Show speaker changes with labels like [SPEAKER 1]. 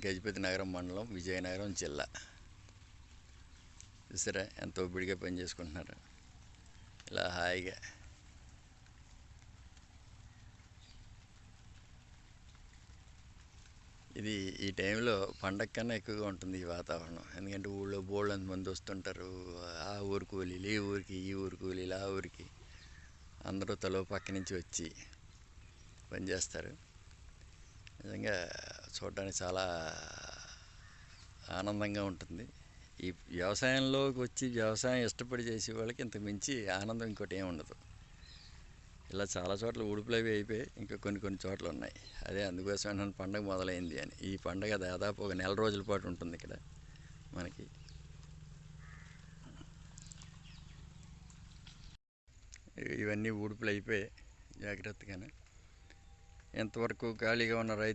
[SPEAKER 1] గజపతి నగరం మండలం, విజయనగరం జిల్లా. చూసారా ఎంత ఒబ్బిడిగా పని చేసుకుంటున్నారు ఇలా హాయిగా. ఇది ఈ టైంలో పండగ కన్నా ఎక్కువగా ఉంటుంది ఈ వాతావరణం. ఎందుకంటే ఊళ్ళో బోళ్ళంత మంది వస్తుంటారు. ఆ ఊరు కూలీలు, ఈ ఊరికి, ఈ ఊరు కూలీలు, ఆ ఊరికి, అందరూ తలో పక్క నుంచి వచ్చి పనిచేస్తారు. నిజంగా చూడడానికి చాలా ఆనందంగా ఉంటుంది. ఈ వ్యవసాయంలోకి వచ్చి వ్యవసాయం ఇష్టపడి చేసే వాళ్ళకి ఇంతకు మించి ఆనందం ఇంకోటి ఏమి ఉండదు. ఇలా చాలా చోట్ల ఉడుపులు అవి అయిపోయి ఇంకా కొన్ని చోట్ల ఉన్నాయి. అదే అందుకోసమే పండగ మొదలైంది అని. ఈ పండగ దాదాపు ఒక నెల రోజుల పాటు ఉంటుంది ఇక్కడ మనకి. ఇవన్నీ ఉడుపులు అయిపోయి జాగ్రత్తగానే ఎంతవరకు ఖాళీగా ఉన్న రైతు